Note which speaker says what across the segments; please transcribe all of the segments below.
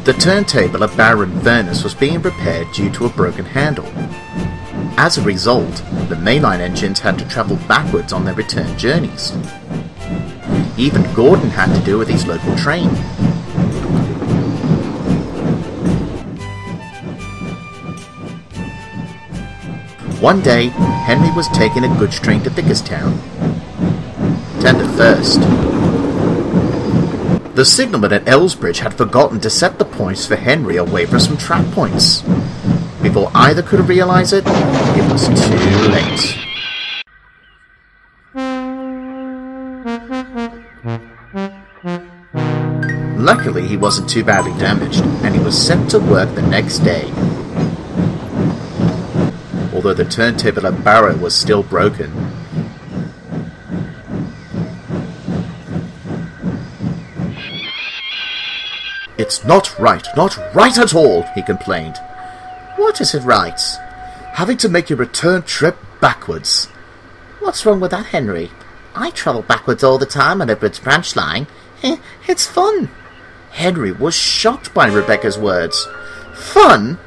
Speaker 1: The turntable at Baron Furnace was being repaired due to a broken handle. As a result, the mainline engines had to travel backwards on their return journeys. Even Gordon had to do with his local train. One day, Henry was taking a goods train to Vickerstown. Tender first. The signalman at Elsbridge had forgotten to set the points for Henry away from some trap points. Before either could realise it, it was too late. Luckily, he wasn't too badly damaged, and he was sent to work the next day. Although the turntable at Barrow was still broken. "It's not right at all," he complained.
Speaker 2: "What isn't right?"
Speaker 1: "Having to make your return trip backwards."
Speaker 2: "What's wrong with that, Henry? I travel backwards all the time on Edward's branch line. It's fun."
Speaker 1: Henry was shocked by Rebecca's words. "Fun?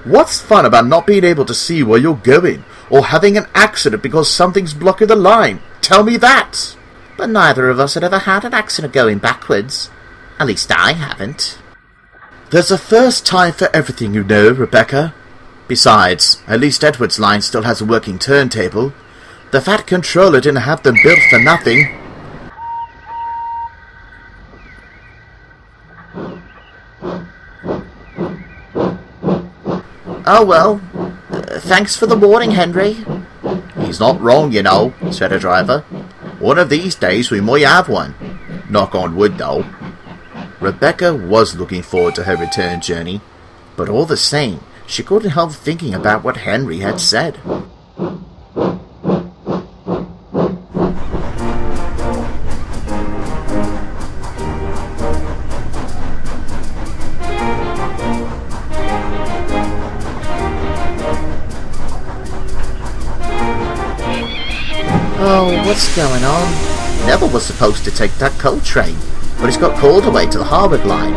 Speaker 1: What's fun about not being able to see where you're going, or having an accident because something's blocking the line? Tell me that!"
Speaker 2: "But neither of us had ever had an accident going backwards. At least I haven't."
Speaker 1: "There's a first time for everything, you know, Rebecca. Besides, at least Edward's line still has a working turntable. The Fat Controller didn't have them built for nothing."
Speaker 2: "Oh well, thanks for the warning, Henry."
Speaker 1: "He's not wrong, you know," said the driver. "One of these days we might have one. Knock on wood, though." Rebecca was looking forward to her return journey, but all the same, she couldn't help thinking about what Henry had said.
Speaker 2: Oh, what's going on?
Speaker 1: Neville was supposed to take that coal train, but he's got called away to the Harvard line.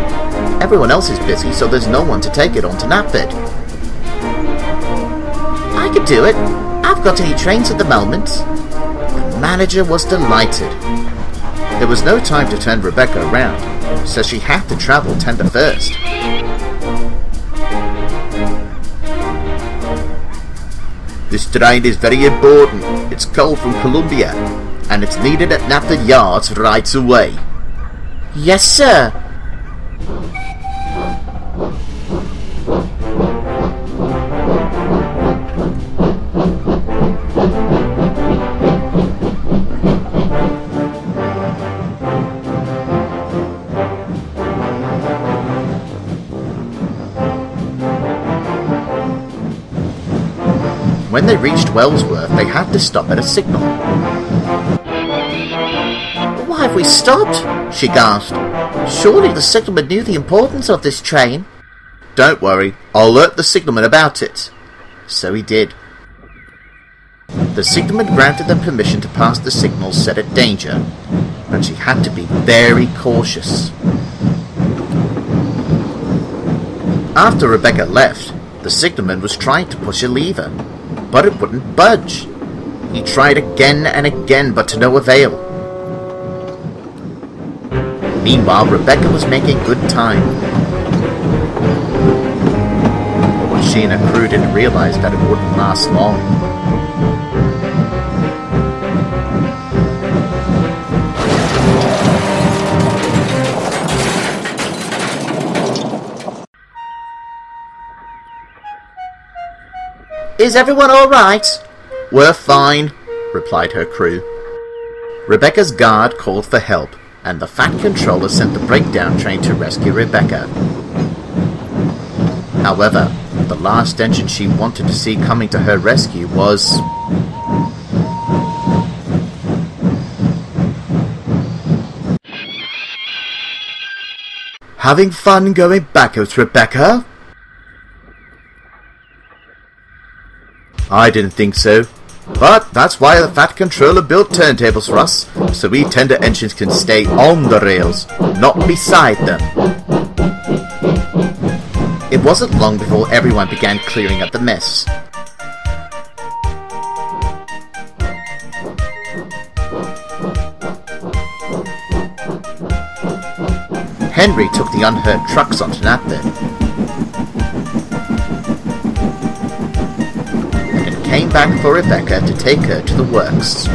Speaker 1: Everyone else is busy, so there's no one to take it on to Knapford.
Speaker 2: "I could do it. I've got any trains at the moment."
Speaker 1: The manager was delighted. There was no time to turn Rebecca around, so she had to travel tender first. "This train is very important. It's coal from Columbia, and it's needed at Knapford Yards right away."
Speaker 2: "Yes, sir."
Speaker 1: When they reached Wellsworth, they had to stop at a signal.
Speaker 2: "Why have we stopped?" she gasped. "Surely the signalman knew the importance of this train."
Speaker 1: "Don't worry, I'll alert the signalman about it." So he did. The signalman granted them permission to pass the signals set at danger, but she had to be very cautious. After Rebecca left, the signalman was trying to push a lever, but it wouldn't budge. He tried again and again, but to no avail. Meanwhile, Rebecca was making good time. But she and her crew didn't realize that it wouldn't last long.
Speaker 2: "Is everyone all right?"
Speaker 1: "We're fine," replied her crew. Rebecca's guard called for help, and the Fat Controller sent the breakdown train to rescue Rebecca. However, the last engine she wanted to see coming to her rescue was... "Having fun going backwards, Rebecca?" "I didn't think so. But that's why the Fat Controller built turntables for us, so we tender engines can stay on the rails, not beside them." It wasn't long before everyone began clearing up the mess. Henry took the unhurt trucks onto Nathan and came back for Rebecca to take her to the works.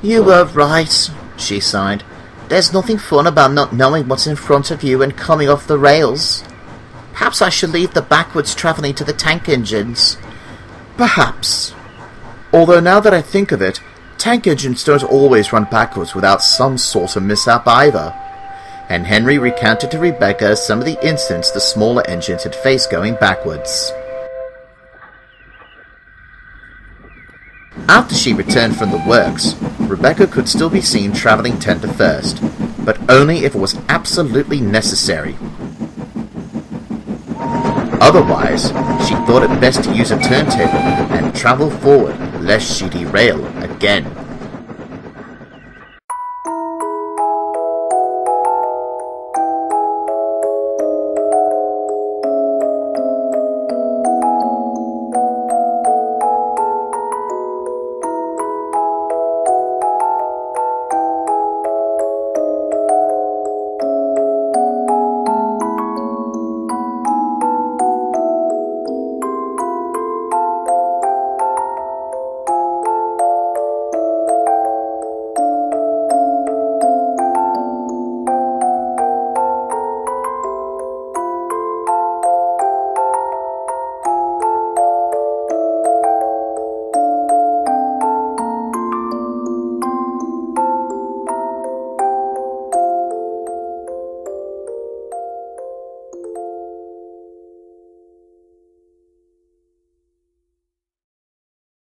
Speaker 2: You were right, she sighed. There's nothing fun about not knowing what's in front of you and coming off the rails. Perhaps I should leave the backwards travelling to the tank engines.
Speaker 1: Perhaps. Although now that I think of it, tank engines don't always run backwards without some sort of mishap either. And Henry recounted to Rebecca some of the incidents the smaller engines had faced going backwards. After she returned from the works, Rebecca could still be seen travelling tender first, but only if it was absolutely necessary. Otherwise, she thought it best to use a turntable and travel forward lest she derail again.